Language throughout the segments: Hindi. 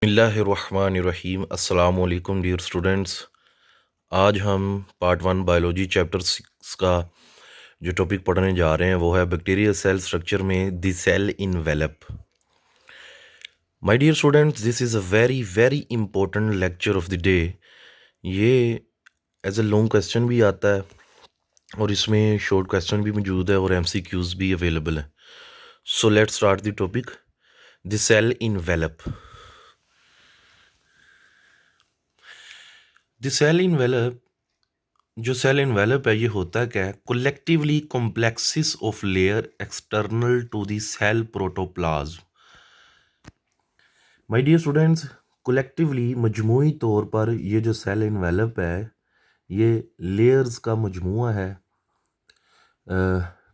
बिस्मिल्लाहिर्रहमानिर्रहीम अस्सलाम वालेकुम डियर स्टूडेंट्स। आज हम पार्ट 1 बायोलॉजी चैप्टर 6 का जो टॉपिक पढ़ने जा रहे हैं वो है बैक्टीरियल सेल स्ट्रक्चर में the cell envelope. My dear students, this is a very very important lecture of the day. ये एज अ लॉन्ग क्वेश्चन भी आता है और इसमें शॉर्ट क्वेश्चन भी मौजूद है और MCQs भी अवेलेबल है। So let's start the topic, the cell envelope. The cell envelope, जो सेल इन्वेलप है ये होता क्या है? Collectively complexes of layer external to the cell protoplasm. My dear students, collectively मजमूई तौर पर ये जो सेल इन्वेलप है ये लेयर्स का मजमूआ है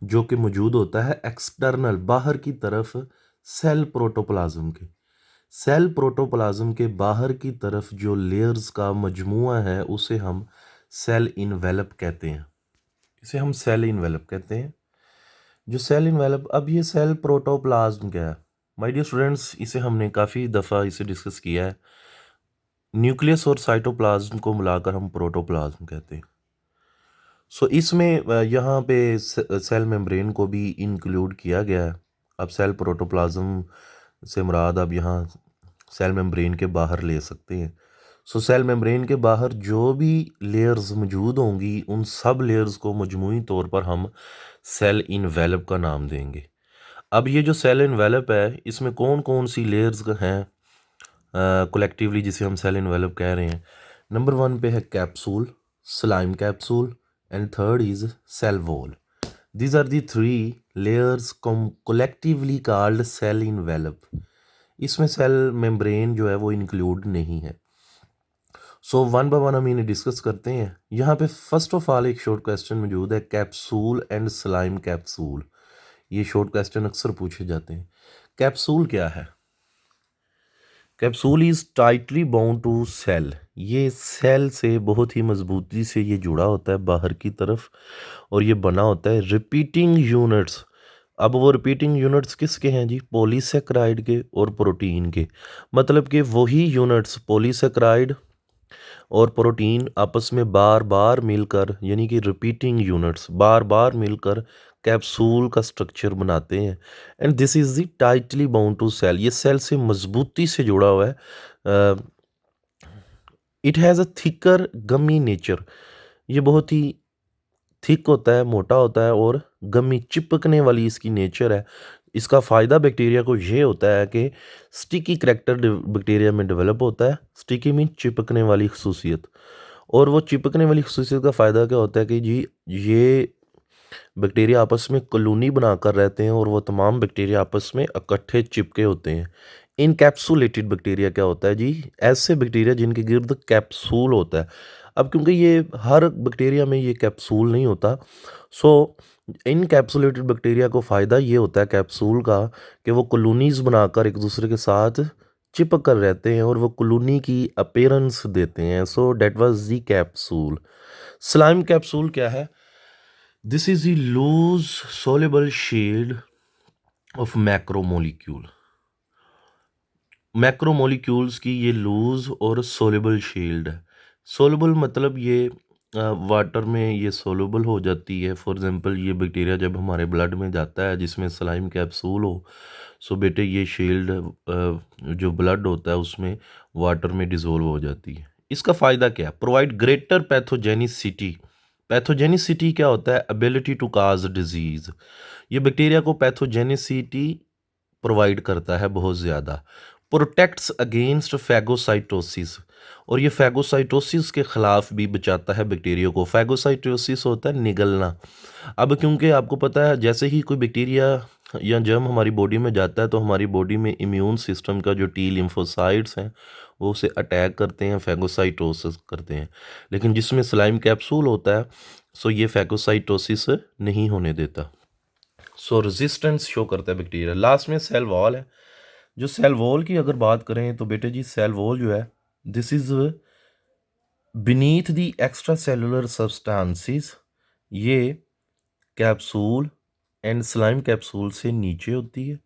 जो कि मौजूद होता है एक्सटर्नल, बाहर की तरफ सेल प्रोटोप्लाज्म के। सेल प्रोटोप्लाज्म के बाहर की तरफ जो लेयर्स का मजमूआ है उसे हम सेल इन्वेलप कहते हैं। इसे हम सेल इन्वेलप कहते हैं। जो सेल इन्वेलप, अब ये सेल प्रोटोप्लाज्म क्या है? माय डियर स्टूडेंट्स, इसे हमने काफ़ी दफ़ा इसे डिस्कस किया है। न्यूक्लियस और साइटोप्लाज्म को मिलाकर हम प्रोटोप्लाज्म कहते हैं। सो इसमें यहाँ पे सेल मेम्ब्रेन को भी इंक्लूड किया गया है। अब सेल प्रोटोप्लाज्म से मुराद अब यहाँ सेल मेम्ब्रेन के बाहर ले सकते हैं। सो सेल मेम्ब्रेन के बाहर जो भी लेयर्स मौजूद होंगी उन सब लेयर्स को मजमूई तौर पर हम सेल इन्वेलप का नाम देंगे। अब ये जो सेल इन्वेलप है इसमें कौन कौन सी लेयर्स हैं कलेक्टिवली जिसे हम सेल इन्वेलप कह रहे हैं? नंबर 1 पे है capsule, slime capsule, and third is cell wall. These are the 3 layers collectively called cell envelope. इसमें सेल मेम्ब्रेन जो है वो इंक्लूड नहीं है। सो वन बाय वन हम इन्हें डिस्कस करते हैं। यहाँ पे फर्स्ट ऑफ ऑल एक शॉर्ट क्वेश्चन मौजूद है, कैप्सूल एंड स्लाइम कैप्सूल। ये शॉर्ट क्वेश्चन अक्सर पूछे जाते हैं। कैप्सूल क्या है? Capsule is tightly bound to cell. ये सेल से बहुत ही मजबूती से ये जुड़ा होता है बाहर की तरफ और ये बना होता है रिपीटिंग यूनिट्स। अब वो रिपीटिंग यूनिट्स किसके हैं जी? पॉलीसेक्राइड के और प्रोटीन के। मतलब कि वही यूनिट्स पॉलीसेक्राइड और प्रोटीन आपस में बार बार मिलकर, यानी कि रिपीटिंग यूनिट्स बार बार मिलकर कैप्सूल का स्ट्रक्चर बनाते हैं। And this is the tightly bound to cell. ये सेल से मजबूती से जुड़ा हुआ है। It has a thicker gummy nature. ये बहुत ही थिक होता है, मोटा होता है और गमी, चिपकने वाली इसकी नेचर है। इसका फ़ायदा बैक्टीरिया को ये होता है कि स्टिकी करैक्टर बैक्टीरिया में डेवलप होता है। स्टिकी मीन चिपकने वाली खसूसियत। और वो चिपकने वाली खसूसियत का फ़ायदा क्या होता है कि जी ये बैक्टीरिया आपस में कॉलोनी बनाकर रहते हैं और वो तमाम बैक्टीरिया आपस में इकट्ठे चिपके होते हैं। इनकैप्सुलेटेड बैक्टीरिया क्या होता है जी? ऐसे बैक्टीरिया जिनके गिर्द कैप्सूल होता है। अब क्योंकि ये हर बैक्टीरिया में ये कैप्सूल नहीं होता, सो इनकैप्सुलेटेड बैक्टीरिया को फ़ायदा ये होता है कैप्सूल का कि वो कॉलोनीज़ बनाकर एक दूसरे के साथ चिपक कर रहते हैं और वो कॉलोनी की अपीयरेंस देते हैं। So that was the capsule. Slime capsule क्या है? This is the loose soluble shield of macromolecule. Macromolecules की ये लूज और सोल्यूबल शील्ड है। सोल्यूबल मतलब ये वाटर में ये सोल्यूबल हो जाती है। फॉर एग्जांपल ये बैक्टीरिया जब हमारे ब्लड में जाता है जिसमें स्लाइम कैप्सूल हो, सो बेटे ये शील्ड जो ब्लड होता है उसमें वाटर में डिज़ोल्व हो जाती है। इसका फ़ायदा क्या है? Provide greater pathogenicity. पैथोजेनिसिटी क्या होता है? Ability to cause disease. ये बैक्टीरिया को पैथोजेनिसिटी प्रोवाइड करता है बहुत ज़्यादा। प्रोटेक्ट्स अगेंस्ट फैगोसाइटोसिस, और ये फैगोसाइटोसिस के ख़िलाफ़ भी बचाता है बैक्टीरिया को। फैगोसाइटोसिस होता है निगलना। अब क्योंकि आपको पता है जैसे ही कोई बैक्टीरिया या जर्म हमारी बॉडी में जाता है तो हमारी बॉडी में इम्यून सिस्टम का जो टी लिम्फोसाइट्स हैं वो उसे अटैक करते हैं, फैगोसाइटोसिस करते हैं। लेकिन जिसमें स्लाइम कैप्सूल होता है सो ये फैगोसाइटोसिस नहीं होने देता। सो रेजिस्टेंस शो करता है बैक्टीरिया। लास्ट में सेल वॉल है। जो सेल वॉल की अगर बात करें तो बेटे जी सेल वॉल जो है this is beneath the extra cellular substances. ये कैप्सूल एंड स्लाइम कैप्सूल से नीचे होती है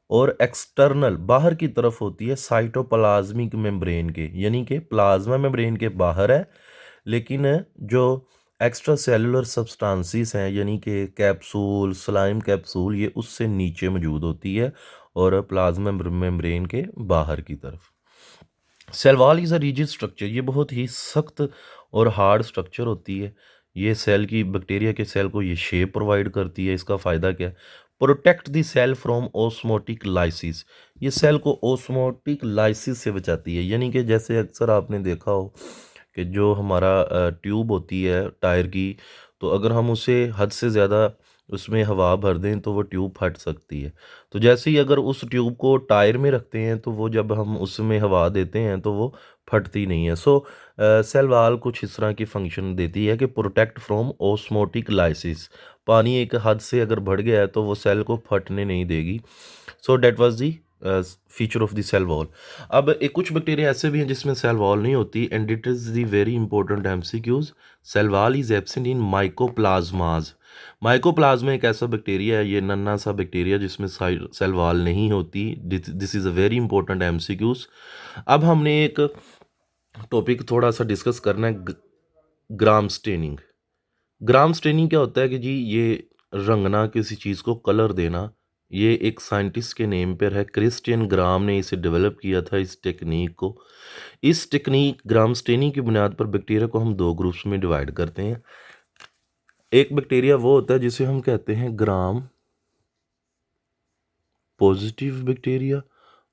और एक्सटर्नल बाहर की तरफ होती है साइटोप्लाज्मिक मेम्ब्रेन के, यानी कि प्लाज्मा मेम्ब्रेन के बाहर है, लेकिन जो एक्स्ट्रा सेलुलर सब्सटेंसेस हैं यानी कि कैप्सूल, स्लाइम कैप्सूल, ये उससे नीचे मौजूद होती है और प्लाज्मा मेम्ब्रेन के बाहर की तरफ। Cell wall is a rigid structure, ये बहुत ही सख्त और हार्ड स्ट्रक्चर होती है। ये सेल की, बैक्टीरिया के सेल को ये शेप प्रोवाइड करती है। इसका फ़ायदा क्या है? Protect the cell from osmotic lysis, ये सेल को ओस्मोटिक लाइसिस से बचाती है। यानी कि जैसे अक्सर आपने देखा हो कि जो हमारा ट्यूब होती है टायर की, तो अगर हम उसे हद से ज़्यादा उसमें हवा भर दें तो वो ट्यूब फट सकती है। तो जैसे ही अगर उस ट्यूब को टायर में रखते हैं तो वो जब हम उसमें हवा देते हैं तो वो फटती नहीं है। सो सेल वाल कुछ इस तरह की फंक्शन देती है कि प्रोटेक्ट फ्रॉम ओस्मोटिक लाइसिस, पानी एक हद से अगर बढ़ गया है तो वो सेल को फटने नहीं देगी। So that was the feature of the cell wall. अब एक कुछ बैक्टीरिया ऐसे भी हैं जिसमें सेल वॉल नहीं होती, and it is the very important MCQs. Cell wall is absent in mycoplasmas. Mycoplasma एक ऐसा बैक्टीरिया है, ये नन्हा सा बैक्टीरिया जिसमें सेल वॉल नहीं होती। This is a very important MCQs. अब हमने एक टॉपिक थोड़ा सा डिस्कस करना है, ग्राम स्टेनिंग। ग्राम स्टेनिंग क्या होता है कि जी ये रंगना, किसी चीज़ को कलर देना, ये एक साइंटिस्ट के नेम पर है। क्रिस्टियन ग्राम ने इसे डेवलप किया था, इस टेक्निक को। इस टेक्निक ग्राम स्टेनिंग की बुनियाद पर बैक्टीरिया को हम दो ग्रुप्स में डिवाइड करते हैं। एक बैक्टीरिया वो होता है जिसे हम कहते हैं ग्राम पॉजिटिव बैक्टीरिया,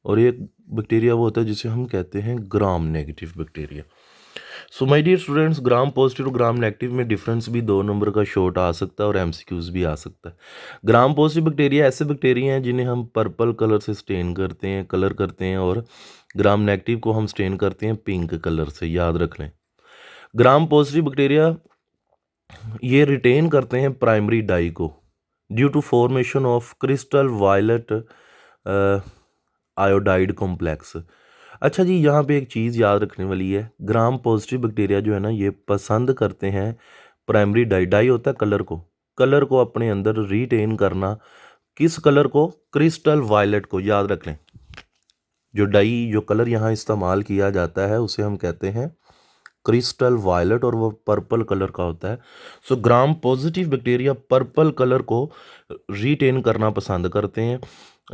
और एक बैक्टीरिया वो होता है जिसे हम कहते हैं gram negative bacteria. So my dear students, gram positive और ग्राम नेगेटिव में डिफरेंस भी 2 नंबर का शॉर्ट आ सकता है और एमसीक्यूज भी आ सकता है। ग्राम पॉजिटिव बैक्टीरिया ऐसे बैक्टीरिया हैं जिन्हें हम पर्पल कलर से स्टेन करते हैं, कलर करते हैं, और ग्राम नेगेटिव को हम स्टेन करते हैं पिंक कलर से, याद रख लें। ग्राम पॉजिटिव बैक्टीरिया ये रिटेन करते हैं प्राइमरी डाई को due to formation of crystal violet iodide complex. अच्छा जी, यहाँ पे एक चीज़ याद रखने वाली है, ग्राम पॉजिटिव बैक्टीरिया जो है ना, ये पसंद करते हैं प्राइमरी डाई। डाई होता है कलर को अपने अंदर रिटेन करना। किस कलर को? क्रिस्टल वायलेट को, याद रख लें। जो डाई, जो कलर यहाँ इस्तेमाल किया जाता है उसे हम कहते हैं क्रिस्टल वायलेट, और वो पर्पल कलर का होता है। So gram positive bacteria purple colour को रिटेन करना पसंद करते हैं,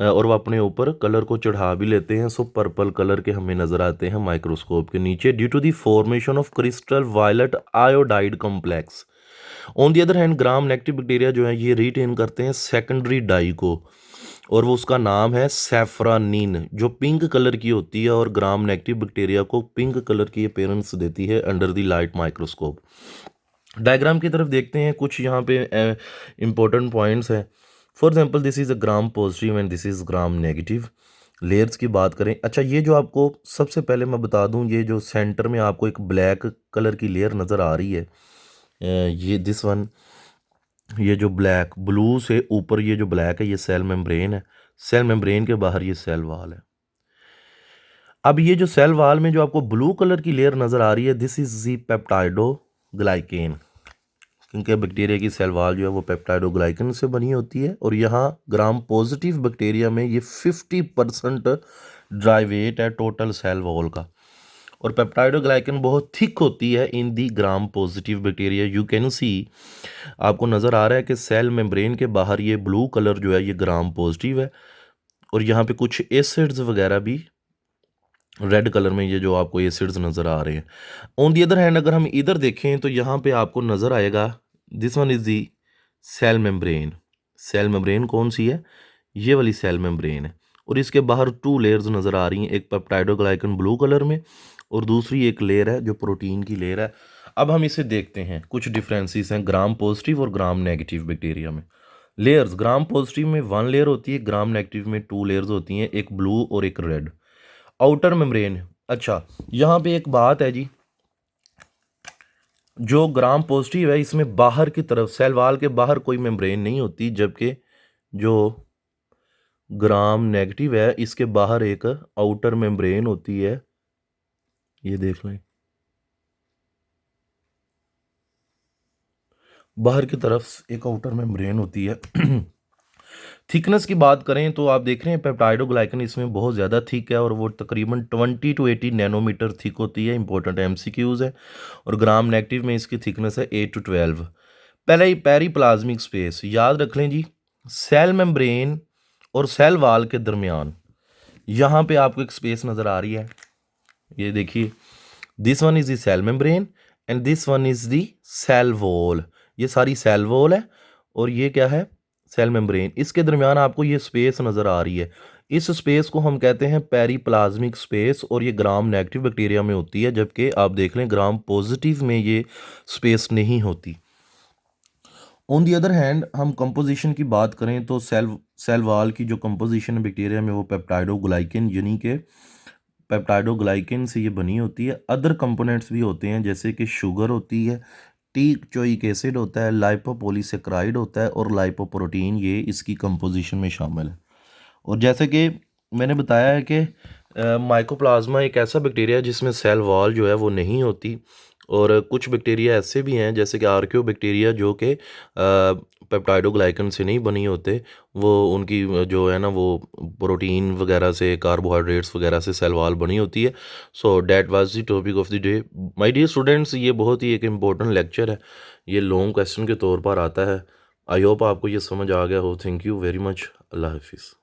और वो अपने ऊपर कलर को चढ़ा भी लेते हैं। सो पर्पल कलर के हमें नज़र आते हैं माइक्रोस्कोप के नीचे due to the formation of crystal violet iodide complex. On the other hand gram negative bacteria जो है ये रिटेन करते हैं सेकेंडरी डाई को, और वो उसका नाम है सैफ्रानिन, जो पिंक कलर की होती है और ग्राम नेगेटिव बैक्टीरिया को पिंक कलर की अपीयरेंस देती है under the light microscope. Diagram की तरफ देखते हैं, कुछ यहाँ पे इंपॉर्टेंट पॉइंट्स हैं। For example this is a gram positive and this is gram negative. Layers की बात करें, अच्छा ये जो आपको सबसे पहले मैं बता दूं, ये जो सेंटर में आपको एक ब्लैक कलर की लेयर नज़र आ रही है, ये दिस वन, ये जो ब्लैक ब्लू से ऊपर ये जो ब्लैक है ये सेल मेम्ब्रेन है, सेल मेम्ब्रेन के बाहर ये सेल वाल है। अब ये जो सेल वाल में जो आपको ब्लू कलर की लेयर नज़र आ रही है, दिस इज दी पेप्टाइडोग्लाइकेन, क्योंकि बैक्टीरिया की सेल वाल जो है वो पेप्टाइडोग्लाइकेन से बनी होती है। और यहाँ ग्राम पॉजिटिव बैक्टीरिया में ये 50% ड्राई वेट है टोटल सेल वॉल का, और पेप्टाइडोग्लाइकन बहुत थिक होती है in the gram positive bacteria. You can see, आपको नज़र आ रहा है कि सेल मेम्ब्रेन के बाहर ये ब्लू कलर जो है ये ग्राम पॉजिटिव है, और यहाँ पे कुछ एसिड्स वगैरह भी रेड कलर में, ये जो आपको एसिड्स नज़र आ रहे हैं। ऑन दी अदर हैंड अगर हम इधर देखें तो यहाँ पे आपको नज़र आएगा this one is the cell membrane. Cell membrane कौन सी है? ये वाली सेल मेम्ब्रेन है, और इसके बाहर 2 लेयर्स नज़र आ रही हैं, एक पेप्टाइडोग्लाइकन ब्लू कलर में और दूसरी एक लेयर है जो प्रोटीन की लेयर है। अब हम इसे देखते हैं, कुछ डिफरेंसेस हैं ग्राम पॉजिटिव और ग्राम नेगेटिव बैक्टीरिया में। लेयर्स, ग्राम पॉजिटिव में 1 लेयर होती है, ग्राम नेगेटिव में 2 लेयर्स होती हैं, एक ब्लू और एक रेड। आउटर मेम्ब्रेन, अच्छा यहाँ पे एक बात है जी, जो ग्राम पॉजिटिव है इसमें बाहर की तरफ सेल वाल के बाहर कोई मेम्ब्रेन नहीं होती, जबकि जो ग्राम नेगेटिव है इसके बाहर एक आउटर मेम्ब्रेन होती है, ये देख लें, बाहर की तरफ एक आउटर मेम्ब्रेन होती है। थिकनेस की बात करें तो आप देख रहे हैं पेप्टाइडोग्लाइकन इसमें बहुत ज़्यादा थिक है और वो तकरीबन 20 to 80 नैनोमीटर थिक होती है। इंपॉर्टेंट एमसीक्यूज़ है। और ग्राम नेगेटिव में इसकी थिकनेस है 8 to 12। पहले ही पेरीप्लाज्मिक स्पेस याद रख लें जी, सेल मेम्ब्रेन और सेल वाल के दरमियान यहाँ पे आपको एक स्पेस नज़र आ रही है, ये देखिए, this one is the cell membrane and this one is the cell wall. ये सारी सेल वॉल है और ये क्या है, सेल मेम्ब्रेन। इसके दरमियान आपको ये स्पेस नज़र आ रही है। इस स्पेस को हम कहते हैं पेरीप्लाज्मिक स्पेस और ये ग्राम नेगेटिव बैक्टीरिया में होती है, जबकि आप देख लें ग्राम पॉजिटिव में ये स्पेस नहीं होती। ऑन दी अदर हैंड हम कंपोजिशन की बात करें तो सेल वाल की जो कंपोजिशन है बैक्टीरिया में वो पेप्टाइडोग्लाइकन यानी कि पेप्टाइडोग्लाइकन से ये बनी होती है। अदर कंपोनेंट्स भी होते हैं जैसे कि शुगर होती है, टी चोइक एसिड होता है, लाइपोपॉलीसेक्राइड होता है और लाइपोप्रोटीन, ये इसकी कंपोजिशन में शामिल है। और जैसे कि मैंने बताया है कि माइकोप्लाज्मा एक ऐसा बैक्टीरिया है जिसमें सेल वॉल जो है वो नहीं होती। और कुछ बैक्टीरिया ऐसे भी हैं जैसे कि आर्कियो बैक्टीरिया जो कि पेप्टाइडोग्लाइकन से नहीं बनी होते, वो उनकी जो है ना वो प्रोटीन वगैरह से, कार्बोहाइड्रेट्स वगैरह से सेल वॉल बनी होती है। So that was the topic of the day my dear students. ये बहुत ही एक इम्पोर्टेंट लेक्चर है, ये लॉन्ग क्वेश्चन के तौर पर आता है। आई होप आपको ये समझ आ गया हो। Thank you very much. अल्लाह हाफिज़।